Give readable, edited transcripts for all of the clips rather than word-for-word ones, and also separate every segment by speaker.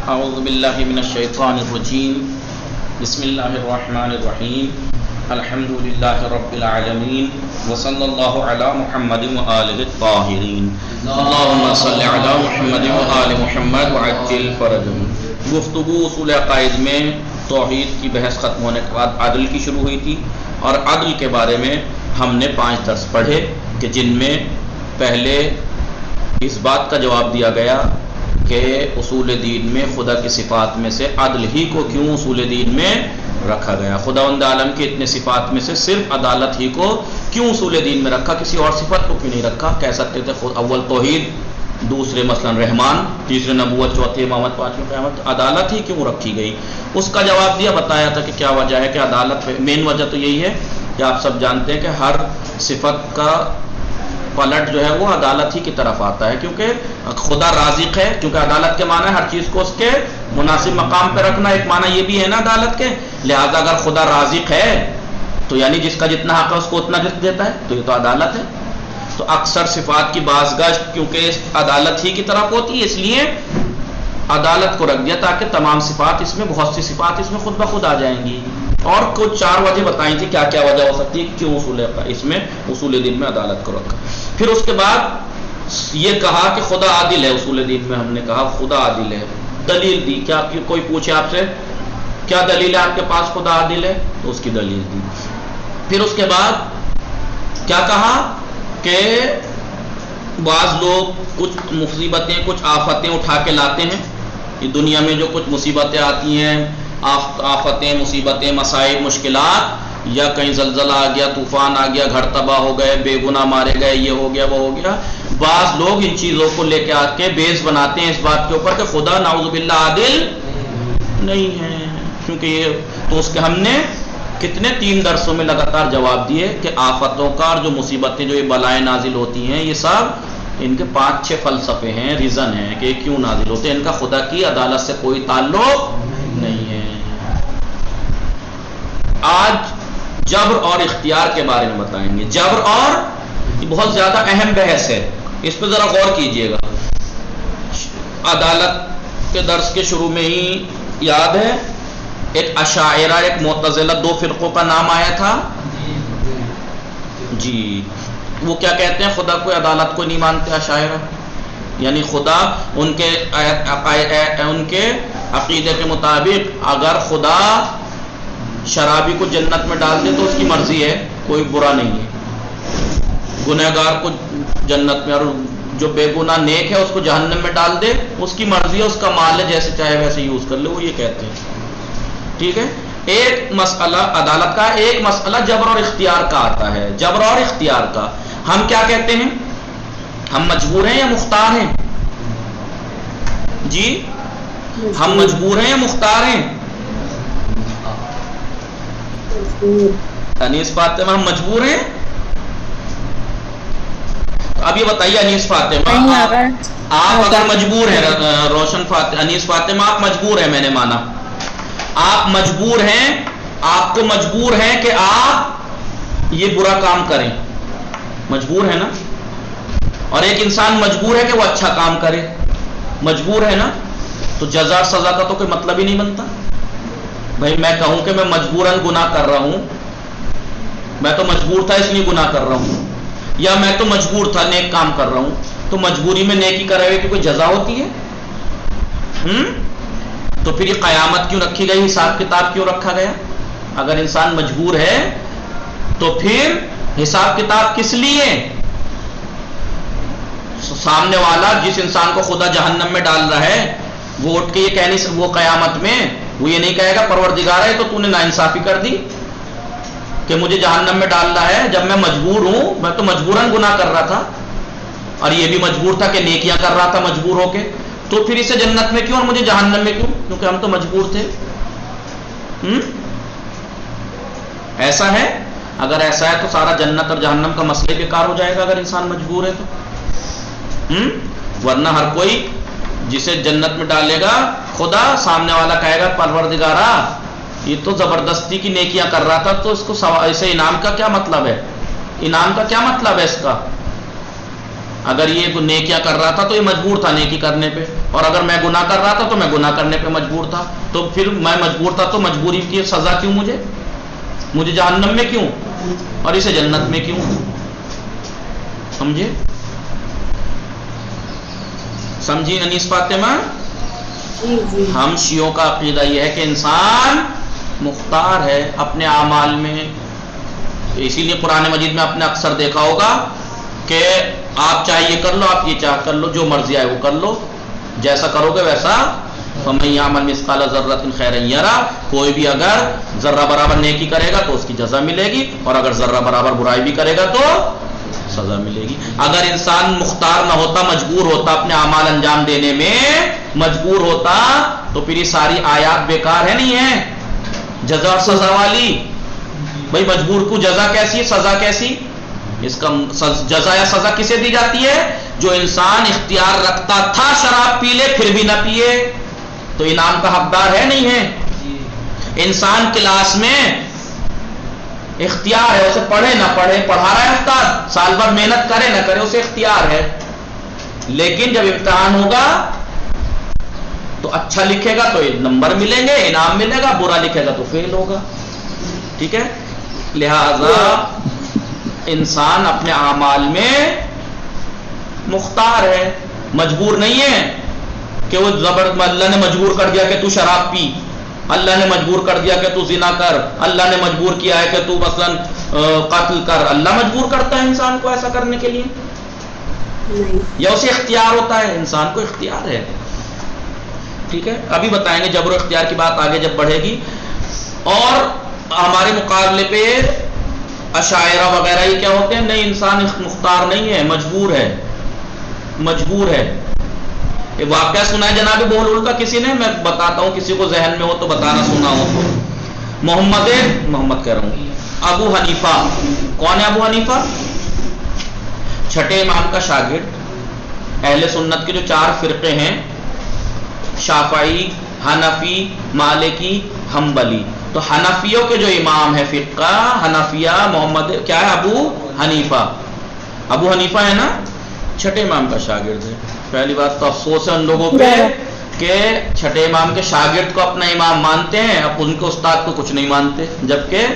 Speaker 1: اعوذ باللہ من الشیطان الرجیم بسم اللہ الرحمن الرحیم الحمد للہ رب العالمین وصلی اللہ علی محمد وآلہ الطاہرین اللہم صلی علی محمد وآل محمد وعجل فرجہم۔ گفتگو اصول عقائد میں توحید کی بحث ختم ہونے کے بعد عدل کی شروع ہوئی تھی، اور عدل کے بارے میں ہم نے 5 درس پڑھے کہ جن میں پہلے اس بات کا جواب دیا گیا کہ اصول دین میں خدا کی صفات میں سے عدل ہی کو کیوں اصول دین میں رکھا گیا، خداوند عالم کے اتنے صفات میں سے صرف عدالت ہی کو کیوں اصول دین میں رکھا، کسی اور صفت کو کیوں نہیں رکھا۔ کہہ سکتے تھے اول توحید، دوسرے مثلا رحمان، تیسرے نبوت، چوتھے امامت، پانچویں قیامت، عدالت ہی کیوں رکھی گئی؟ اس کا جواب دیا، بتایا تھا کہ کیا وجہ ہے کہ عدالت، مین وجہ تو یہی ہے کہ آپ سب جانتے ہیں کہ ہر صفت کا پلٹ جو ہے وہ عدالت ہی کی طرف آتا ہے، کیونکہ خدا رازق ہے، کیونکہ عدالت کے معنی ہے ہر چیز کو اس کے مناسب مقام پہ رکھنا، ایک معنی یہ بھی ہے نا عدالت کے، لہذا اگر خدا رازق ہے تو یعنی جس کا جتنا حق ہے اس کو اتنا رزق دیتا ہے، تو یہ تو عدالت ہے۔ تو اکثر صفات کی بازگشت کیونکہ عدالت ہی کی طرف ہوتی ہے، اس لیے عدالت کو رکھ دیا تاکہ تمام صفات اس میں، بہت سی صفات اس میں خود بخود آ جائیں گی۔ اور کچھ 4 وجہ بتائی تھی کیا کیا وجہ ہو سکتی ہے کیوں اس میں اصول دین میں عدالت کو رکھا۔ پھر اس کے بعد یہ کہا کہ خدا عادل ہے، اصول دین میں ہم نے کہا خدا عادل ہے، دلیل دی، کیا کوئی پوچھے آپ سے کیا دلیل ہے آپ کے پاس خدا عادل ہے، تو اس کی دلیل دی۔ پھر اس کے بعد کیا کہا کہ بعض لوگ کچھ مصیبتیں، کچھ آفتیں اٹھا کے لاتے ہیں، یہ دنیا میں جو کچھ مصیبتیں آتی ہیں، آفتیں، مصیبتیں، مصائب، مشکلات، یا کہیں زلزلہ آ گیا، طوفان آ گیا، گھر تباہ ہو گئے، بے گناہ مارے گئے، یہ ہو گیا، وہ ہو گیا، بعض لوگ ان چیزوں کو لے کے آ کے بیس بناتے ہیں اس بات کے اوپر کہ خدا نعوذ باللہ عادل نہیں ہے، کیونکہ یہ تو اس کے ہم نے کتنے 3 درسوں میں لگاتار جواب دیے کہ آفتوں کا اور جو مصیبتیں، جو یہ بلائیں نازل ہوتی ہیں، یہ سب ان کے 5-6 فلسفے ہیں، ریزن ہیں کہ کیوں نازل ہوتے ہیں، ان کا خدا کی عدالت سے کوئی تعلق نہیں ہے۔ آج جبر اور اختیار کے بارے میں بتائیں گے۔ جبر اور، یہ بہت زیادہ اہم بحث ہے، اس پہ ذرا غور کیجئے گا۔ عدالت کے درس کے شروع میں ہی یاد ہے ایک اشاعرہ، ایک معتزلہ، 2 فرقوں کا نام آیا تھا جی۔ وہ کیا کہتے ہیں؟ خدا کوئی عدالت کو نہیں مانتے اشاعرہ، یعنی خدا ان کے عقیدے کے مطابق اگر خدا شرابی کو جنت میں ڈال دے تو اس کی مرضی ہے، کوئی برا نہیں ہے، گنہگار کو جنت میں، اور جو بے گناہ نیک ہے اس کو جہنم میں ڈال دے، اس کی مرضی ہے، اس کا مال ہے، جیسے چاہے ویسے یوز کر لے، وہ یہ کہتے ہیں۔ ٹھیک ہے، ایک مسئلہ عدالت کا، ایک مسئلہ جبر اور اختیار کا آتا ہے۔ جبر اور اختیار کا ہم کیا کہتے ہیں؟ ہم مجبور ہیں یا مختار ہیں؟ جی، ہم مجبور ہیں یا مختار ہیں؟ انیس فاطمہ، ہم مجبور ہیں؟ اب یہ بتائیے انیس فاطمہ، آپ اگر مجبور ہیں، روشن فاطمہ، انیس فاطمہ آپ مجبور ہیں، میں نے مانا آپ مجبور ہیں، آپ کو مجبور ہے کہ آپ یہ برا کام کریں، مجبور ہے نا؟ اور ایک انسان مجبور ہے کہ وہ اچھا کام کرے، مجبور ہے نا؟ تو جزا اور سزا کا تو کوئی مطلب ہی نہیں بنتا۔ بھائی میں کہوں کہ میں مجبوراً گناہ کر رہا ہوں، میں تو مجبور تھا اس لیے گناہ کر رہا ہوں، یا میں تو مجبور تھا نیک کام کر رہا ہوں، تو مجبوری میں نیکی کرے ہوئے کی کوئی جزا ہوتی ہے؟ تو پھر یہ قیامت کیوں رکھی گئی، حساب کتاب کیوں رکھا گیا؟ اگر انسان مجبور ہے تو پھر حساب کتاب کس لیے؟ سامنے والا جس انسان کو خدا جہنم میں ڈال رہا ہے، وہ اٹھ کے یہ کہنے سے، وہ قیامت میں وہ یہ نہیں کہے گا پروردگار ہے تو تو نے ناانصافی کر دی کہ مجھے جہنم میں ڈال رہا ہے، جب میں مجبور ہوں، میں تو مجبوراً گناہ کر رہا تھا، اور یہ بھی مجبور تھا کہ نیکیاں کر رہا تھا مجبور ہو کے، تو پھر اسے جنت میں کیوں اور مجھے جہنم میں کیوں؟ کیونکہ ہم تو مجبور تھے۔ ایسا ہے؟ اگر ایسا ہے تو سارا جنت اور جہنم کا مسئلہ بیکار ہو جائے گا اگر انسان مجبور ہے تو۔ ورنہ ہر کوئی جسے جنت میں ڈالے گا، خدا سامنے والا کہے گا پروردگارا یہ تو زبردستی کی نیکیاں کر رہا تھا، تو اس کو اسے انعام کا کیا مطلب ہے؟ انعام کا کیا مطلب ہے اس کا؟ اگر یہ نیکیاں کر رہا تھا تو یہ مجبور تھا نیکی کرنے پہ، اور اگر میں گناہ کر رہا تھا تو میں گناہ کرنے پہ مجبور تھا، تو پھر میں مجبور تھا تو مجبوری کی سزا کیوں مجھے جہنم میں کیوں اور اسے جنت میں کیوں؟ سمجھی انیس فاطمہ؟ ہم شیعوں کا عقیدہ یہ ہے کہ انسان مختار ہے اپنے اعمال میں. اسی لیے قرآن مجید میں آپ نے اکثر دیکھا ہوگا کہ آپ چاہے یہ کر لو، آپ یہ چاہ کر لو، جو مرضی آئے وہ کر لو، جیسا کرو گے ویسا. فَمَن يَعْمَلْ مِثْقَالَ ذَرَّةٍ خَيْرًا يَرَهُ، کوئی بھی اگر ذرہ برابر نیکی کرے گا تو اس کی جزا ملے گی، اور اگر ذرہ برابر برائی بھی کرے گا تو سزا ملے گی. اگر انسان مختار نہ ہوتا، مجبور ہوتا اپنے اعمال انجام دینے میں مجبور ہوتا، تو پھر یہ ساری آیات بیکار ہے نہیں ہے جزا اور سزا والی. بھائی مجبور کو جزا کیسی، سزا کیسی؟ اس کا جزا یا سزا کسے دی جاتی ہے؟ جو انسان اختیار رکھتا تھا شراب پی لے پھر بھی نہ پیے تو انعام کا حقدار ہے نہیں ہے؟ انسان کلاس میں اختیار ہے، اسے پڑھے نہ پڑھے، پڑھا رہا ہے استاد، سال بھر محنت کرے نہ کرے، اسے اختیار ہے. لیکن جب امتحان ہوگا تو اچھا لکھے گا تو نمبر ملیں گے، انعام ملے گا، برا لکھے گا تو فیل ہوگا. ٹھیک ہے؟ لہذا انسان اپنے اعمال میں مختار ہے، مجبور نہیں ہے کہ وہ اللہ نے مجبور کر دیا کہ تو شراب پی، اللہ نے مجبور کر دیا کہ تو زنا کر، اللہ نے مجبور کیا ہے کہ تو مثلا قتل کر. اللہ مجبور کرتا ہے انسان کو ایسا کرنے کے لیے یا اسے اختیار ہوتا ہے؟ انسان کو اختیار ہے. ٹھیک ہے، ابھی بتائیں گے جبر و اختیار کی بات آگے جب بڑھے گی. اور ہمارے مقابلے پہ اشاعرہ وغیرہ یہ کیا ہوتے ہیں؟ نہیں، انسان مختار نہیں ہے، مجبور ہے. یہ واقعہ سنا ہے جناب بہلول کا کسی نے؟ میں بتاتا ہوں، کسی کو ذہن میں ہو تو بتانا سنا ہو تو. محمد کہہ رہا ہوں، ابو حنیفہ. کون ہے ابو حنیفہ؟ چھٹے امام کا شاگرد. اہل سنت کے جو 4 فرقے ہیں، شافعی، حنفی، مالکی، حنبلی، تو حنفیوں کے جو امام ہے فرقہ حنفیہ محمد کیا ہے؟ ابو حنیفہ ہے نا، چھٹے امام کا شاگرد ہے. پہلی بات تو افسوس ہے ان لوگوں پہ کہ چھٹے امام کے شاگرد کو اپنا امام مانتے ہیں، اب ان کے استاد کو کچھ نہیں مانتے. جبکہ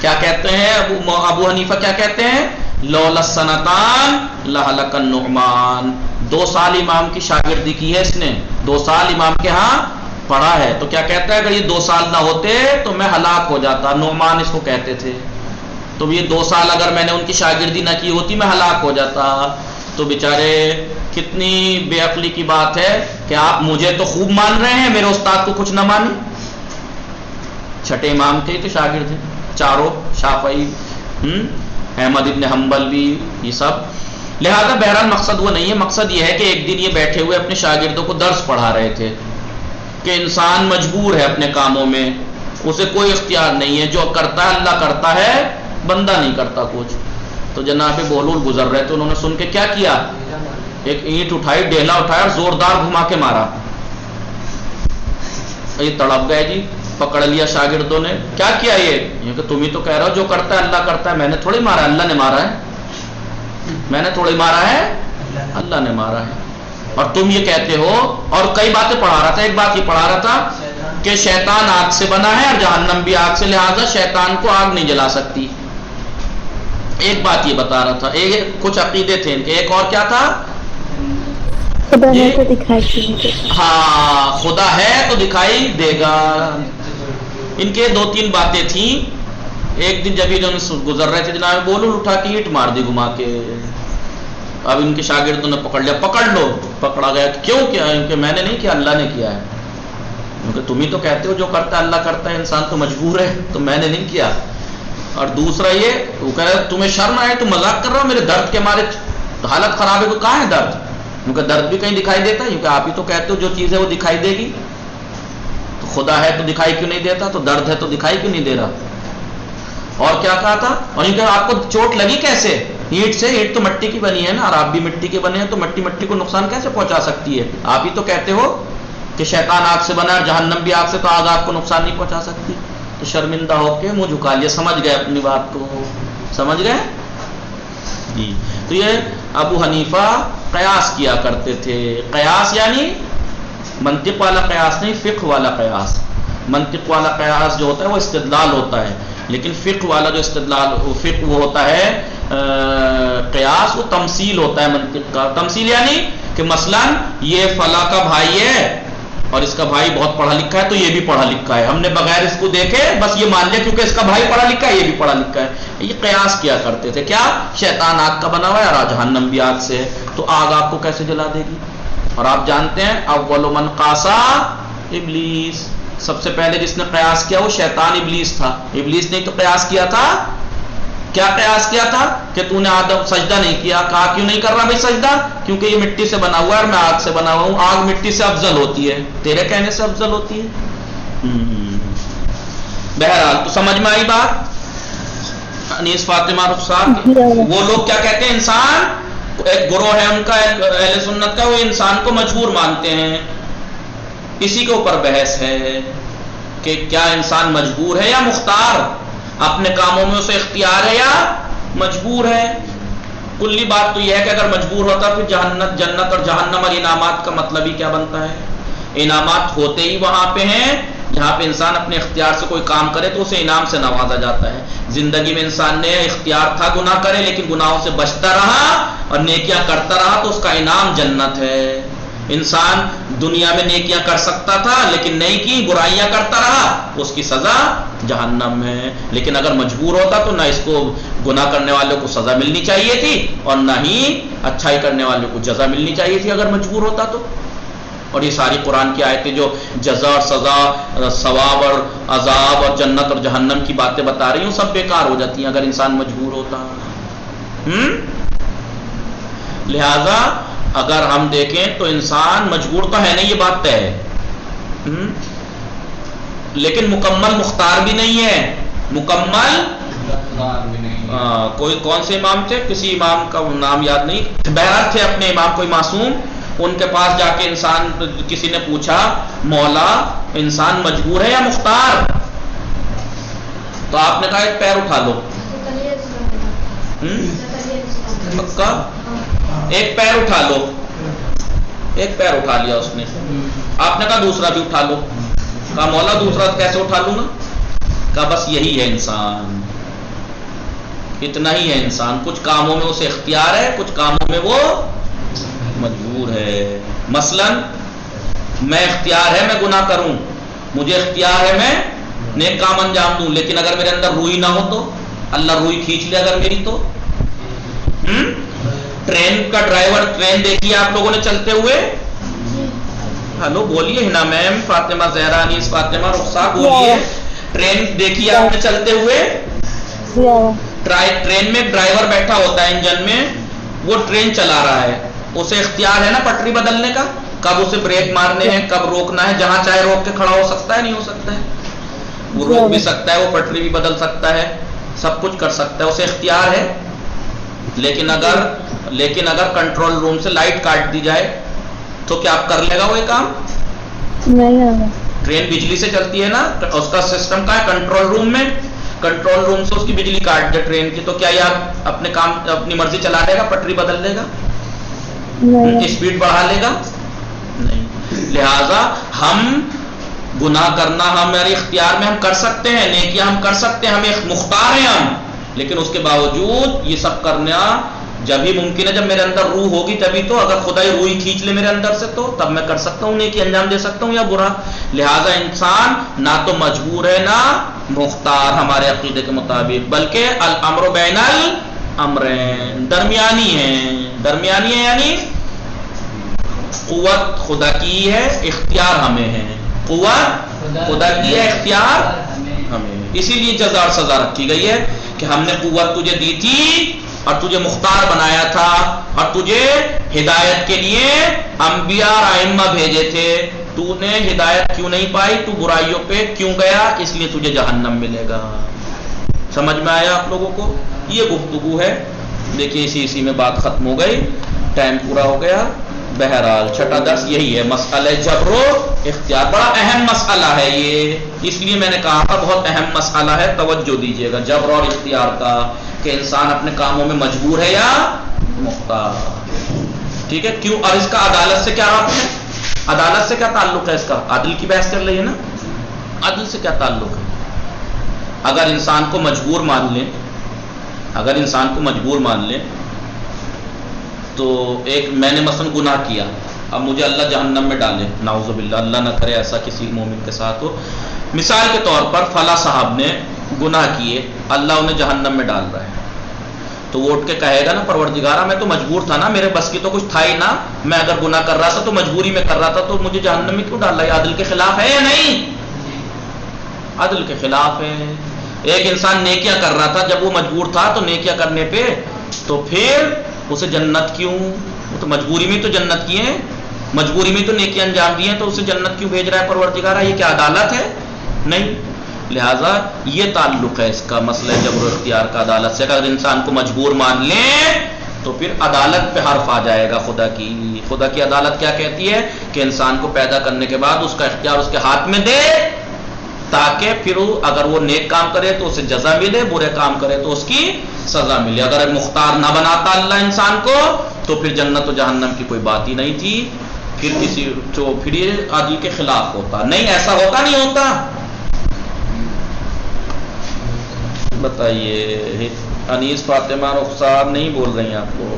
Speaker 1: کیا کہتے ہیں ابو حنیفہ؟ کیا کہتے ہیں؟ لولا السنتان لہلک النعمان. 2 سال امام کی شاگردی کی ہے اس نے، 2 سال امام کے ہاں پڑھا ہے. تو کیا کہتا ہے؟ اگر یہ 2 سال نہ ہوتے تو میں ہلاک ہو جاتا. نعمان اس کو کہتے تھے. تو یہ 2 سال اگر میں نے ان کی شاگردی نہ کی ہوتی میں ہلاک ہو جاتا. تو بیچارے کتنی بے عقلی کی بات ہے کہ آپ مجھے تو خوب مان رہے ہیں، میرے استاد کو کچھ نہ مانے. چھٹے امام کے تو شاگرد ہیں چاروں، شافعی، احمد ابن حنبل بھی، یہ سب. لہذا بہرحال مقصد وہ نہیں ہے. مقصد یہ ہے کہ ایک دن یہ بیٹھے ہوئے اپنے شاگردوں کو درس پڑھا رہے تھے کہ انسان مجبور ہے اپنے کاموں میں، اسے کوئی اختیار نہیں ہے، جو کرتا ہے اللہ کرتا ہے، بندہ نہیں کرتا کچھ. تو جناب بہلول گزر رہے تھے، انہوں نے سن کے کیا کیا؟ ایک اینٹ اٹھائی، ڈیلا اٹھایا اور زوردار گھما کے مارا. یہ تڑپ گئے جی، پکڑ لیا شاگردوں نے. کیا کیا یہ کہ تم ہی تو کہہ رہا ہو جو کرتا ہے اللہ کرتا ہے. میں نے تھوڑی مارا ہے، اللہ نے مارا ہے. میں نے تھوڑی مارا ہے، اللہ نے مارا ہے. اور تم یہ کہتے ہو. اور کئی باتیں پڑھا رہا تھا. ایک بات یہ پڑھا رہا تھا کہ شیطان آگ سے بنا ہے اور جہنم بھی آگ سے، لہذا شیطان کو آگ نہیں جلا سکتی. ایک بات یہ بتا رہا تھا. کچھ عقیدے تھے ان کے. ایک اور کیا تھا؟ ہاں، خدا ہے تو دکھائی دے گا. ان کے 2-3 باتیں تھیں. ایک دن جب یہ گزر رہے تھے جناب بولو اٹھا کے اینٹ مار دی گھما کے. اب ان کے شاگردوں نے پکڑ لیا. پکڑ لو. پکڑا گیا. کیوں کیا؟ کہ میں نے نہیں کیا، اللہ نے کیا ہے. کیونکہ تم ہی تو کہتے ہو جو کرتا ہے اللہ کرتا ہے، انسان تو مجبور ہے، تو میں نے نہیں کیا. اور دوسرا یہ وہ کہہ رہا تمہیں شرم آئے تو مذاق کر رہا ہو میرے درد کے مارے، حالت خراب ہے. تو کہاں ہے درد؟ کیونکہ درد بھی کہیں دکھائی دیتا ہے، کیونکہ آپ ہی تو کہتے ہو جو چیز ہے وہ دکھائی دے گی. تو خدا ہے تو دکھائی کیوں نہیں دیتا؟ تو درد ہے تو دکھائی کیوں نہیں دے رہا؟ اور کیا کہا تھا؟ اور یہ کہ آپ کو چوٹ لگی کیسے؟ اینٹ سے. اینٹ تو مٹی کی بنی ہے نا، اور آپ بھی مٹی کے بنے ہیں، تو مٹی کو نقصان کیسے پہنچا سکتی ہے؟ آپ ہی تو کہتے ہو کہ شیطان آگ سے بنا ہے اور جہنم بھی آگ سے، تو آگ آپ کو نقصان نہیں پہنچا سکتی. تو شرمندہ ہو کے منہ جھکا لیا. سمجھ گئے اپنی بات کو؟ سمجھ گئے جی. تو یہ ابو حنیفہ قیاس کیا کرتے تھے. قیاس یعنی منطق والا قیاس نہیں، فقہ والا قیاس. منطق والا قیاس جو ہوتا ہے وہ استدلال ہوتا ہے، لیکن فقہ والا جو استدلال فقہ وہ ہوتا ہے قیاس وہ تمثیل ہوتا ہے منطق کا. تمثیل یعنی کہ مثلا یہ فلاں کا بھائی ہے اور اس کا بھائی بہت پڑھا لکھا ہے تو یہ بھی پڑھا لکھا ہے، ہم نے بغیر اس کو دیکھے بس یہ مان لیا کیونکہ اس کا بھائی پڑھا لکھا ہے یہ بھی پڑھا لکھا ہے. یہ قیاس کیا کرتے تھے. کیا؟ شیطان آگ کا بنا ہوا ہے اور جہنم بھی آگ سے ہے، تو آگ آپ کو کیسے جلا دے گی؟ اور آپ جانتے ہیں اول من قاسا ابلیس، سب سے پہلے جس نے قیاس کیا وہ شیطان ابلیس تھا. ابلیس نے تو قیاس کیا تھا. کیا قیاس کیا تھا؟ کہ تو نے آدم سجدہ نہیں کیا. کہا کیوں نہیں کر رہا بھائی سجدہ؟ کیونکہ یہ مٹی سے بنا ہوا ہے اور میں آگ سے بنا ہوا ہوں. آگ مٹی سے افضل ہوتی ہے، تیرے کہنے سے افضل ہوتی ہے. بہرحال تو سمجھ میں آئی بات. انیس فاطمہ رخسار وہ لوگ کیا کہتے ہیں، انسان ایک گروہ ہے ان کا اہل سنت کا، وہ انسان کو مجبور مانتے ہیں. اسی کے اوپر بحث ہے کہ کیا انسان مجبور ہے یا مختار، اپنے کاموں میں اسے اختیار ہے یا مجبور ہے. کلی بات تو یہ ہے کہ اگر مجبور ہوتا پھر جنت اور جہنم اور انعامات کا مطلب ہی کیا بنتا ہے. انعامات ہوتے ہی وہاں پہ ہیں جہاں پہ انسان اپنے اختیار سے کوئی کام کرے تو اسے انعام سے نوازا جاتا ہے. زندگی میں انسان نے اختیار تھا گناہ کرے لیکن گناہوں سے بچتا رہا اور نیکیاں کرتا رہا تو اس کا انعام جنت ہے. انسان دنیا میں نیکیاں کر سکتا تھا لیکن نہیں کی، برائیاں کرتا رہا، اس کی سزا جہنم ہے. لیکن اگر مجبور ہوتا تو نہ اس کو گناہ کرنے والوں کو سزا ملنی چاہیے تھی اور نہ ہی اچھائی کرنے والوں کو جزا ملنی چاہیے تھی اگر مجبور ہوتا تو. اور یہ ساری قرآن کی آیتیں جو جزا اور سزا، ثواب اور عذاب اور جنت اور جہنم کی باتیں بتا رہی ہوں سب بیکار ہو جاتی ہیں اگر انسان مجبور ہوتا. لہذا اگر ہم دیکھیں تو انسان مجبور تو ہے نہیں، یہ بات طے ہے، لیکن مکمل مختار بھی نہیں ہے. مکمل کوئی کون سے امام تھے، کسی امام کا نام یاد نہیں، بہرحال تھے اپنے امام کوئی معصوم، ان کے پاس جا کے انسان کسی نے پوچھا مولا انسان مجبور ہے یا مختار؟ تو آپ نے کہا ایک پیر اٹھا لو. پکا؟ ایک پیر اٹھا لو. ایک پیر اٹھا لیا اس نے. آپ نے کہا دوسرا بھی اٹھا لو. کہا مولا دوسرا کیسے اٹھا لوں گا؟ کہا بس یہی ہے انسان، اتنا ہی ہے انسان. کچھ کاموں میں اسے اختیار ہے، کچھ کاموں میں وہ مجبور ہے. مثلا میں اختیار ہے میں گناہ کروں، مجھے اختیار ہے میں نیک کام انجام دوں، لیکن اگر میرے اندر روئی نہ ہو تو اللہ روئی کھینچ لے اگر میری تو. ٹرین کا ڈرائیور، ٹرین دیکھی آپ لوگوں نے چلتے ہوئے؟ ہلو بولیے ہنا میم، فاطمہ زہرا، انیس فاطمہ رخسار بولیے. ٹرین دیکھی آپ نے چلتے ہوئے؟ ٹرین میں ڈرائیور بیٹھا ہوتا ہے انجن میں، وہ ٹرین چلا رہا ہے، اسے اختیار ہے نا پٹری بدلنے کا، کب اسے بریک مارنے ہیں، کب روکنا ہے، جہاں چاہے روک کے کھڑا ہو سکتا ہے نہیں ہو سکتا ہے؟ وہ روک بھی سکتا ہے، وہ پٹری بھی بدل سکتا ہے، سب کچھ کر سکتا ہے، اسے اختیار ہے. لیکن اگر کنٹرول روم سے لائٹ کاٹ دی جائے تو کیا آپ کر لے گا وہ یہ کام؟ نہیں. ٹرین بجلی سے چلتی ہے نا، اس کا سسٹم کا ہے کنٹرول روم میں، کنٹرول روم سے اس کی بجلی کاٹ دے ٹرین کی تو کیا یہ اپنے کام اپنی مرضی چلا لے گا، پٹری بدل لے گا، اسپیڈ بڑھا لے گا؟ نہیں. لہذا ہم گناہ کرنا ہمارے اختیار میں ہم کر سکتے ہیں، نیکیاں ہم کر سکتے ہیں، ہمیں مختار ہیں ہم، لیکن اس کے باوجود یہ سب کرنا جب ہی ممکن ہے جب میرے اندر روح ہوگی تبھی تو. اگر خدا ہی روح کھینچ لے میرے اندر سے تو تب میں کر سکتا ہوں نیکی انجام دے سکتا ہوں یا برا. لہذا انسان نہ تو مجبور ہے نہ مختار ہمارے عقیدے کے مطابق، بلکہ الامر بین الامرین، درمیانی ہے یعنی قوت خدا کی ہے، اختیار ہمیں ہے. قوت خدا کی ہے، اختیار ہمیں. اسی لیے جزا اور سزا رکھی گئی ہے کہ ہم نے قوت تجھے دی تھی اور تجھے مختار بنایا تھا اور تجھے ہدایت کے لیے انبیاء اور ائمہ بھیجے تھے. تو نے ہدایت کیوں نہیں پائی، تو برائیوں پہ کیوں گیا، اس لیے تجھے جہنم ملے گا. سمجھ میں آیا آپ لوگوں کو؟ یہ گفتگو ہے. دیکھیے اسی میں بات ختم ہو گئی، ٹائم پورا ہو گیا. بہرحال چھٹا درس یہی ہے، مسئلہ جبر و اختیار. بڑا اہم مسئلہ ہے یہ، اس لیے میں نے کہا تھا بہت اہم مسئلہ ہے، توجہ دیجیے گا. جبر اور اختیار کا، کہ انسان اپنے کاموں میں مجبور ہے یا مختار. ٹھیک ہے کیوں؟ اور اس کا عدالت سے کیا رابطہ ہے؟ عدالت سے کیا تعلق ہے اس کا؟ عدل کی بحث کر رہی ہے نا، عدل سے کیا تعلق ہے؟ اگر انسان کو مجبور مان لیں، اگر انسان کو مجبور مان لیں تو ایک میں نے مثلا گناہ کیا، اب مجھے اللہ جہنم میں ڈالے، نعوذ باللہ، اللہ نہ کرے ایسا کسی مومن کے ساتھ ہو، مثال کے طور پر فلاں صاحب نے گناہ کیے، اللہ انہیں جہنم میں ڈال رہا ہے، تو وہ اٹھ کے کہے گا نا پروردگارا میں تو مجبور تھا نا، میرے بس کی تو کچھ تھا ہی نا، میں اگر گناہ کر رہا تھا تو مجبوری میں کر رہا تھا، تو مجھے جہنم میں کیوں ڈال رہا ہے؟ عدل کے خلاف ہے یا نہیں؟ عدل کے خلاف ہے۔ ایک انسان نیکیاں کر رہا تھا، جب وہ مجبور تھا تو نیکیاں کرنے پہ، تو پھر اسے جنت کیوں؟ وہ تو مجبوری میں تو جنت کی ہیں، مجبوری میں تو نیکیاں انجام دی ہیں، تو اسے جنت کیوں بھیج رہا ہے پروردگارا؟ یہ کیا عدالت ہے؟ نہیں۔ لہذا یہ تعلق ہے اس کا مسئلہ جبر و اختیار کا عدالت سے۔ اگر انسان کو مجبور مان لیں تو پھر عدالت پہ حرف آ جائے گا خدا کی۔ خدا کی عدالت کیا کہتی ہے کہ انسان کو پیدا کرنے کے بعد اس کا اختیار اس کے ہاتھ میں دے، تاکہ پھر اگر وہ نیک کام کرے تو اسے جزا ملے، برے کام کرے تو اس کی سزا ملے۔ اگر مختار نہ بناتا اللہ انسان کو تو پھر جنت و جہنم کی کوئی بات ہی نہیں تھی، پھر یہ عدل کے خلاف ہوتا۔ نہیں ایسا ہوتا، نہیں ہوتا۔ بتائیے انیس فاطمہ رخسار نہیں بول رہی ہیں آپ کو؟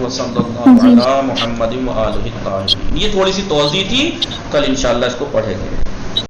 Speaker 1: وصلی اللہ علی محمد وآلہ الطاہرین۔ یہ تھوڑی سی توضیح تھی، کل انشاءاللہ اس کو پڑھیں گے۔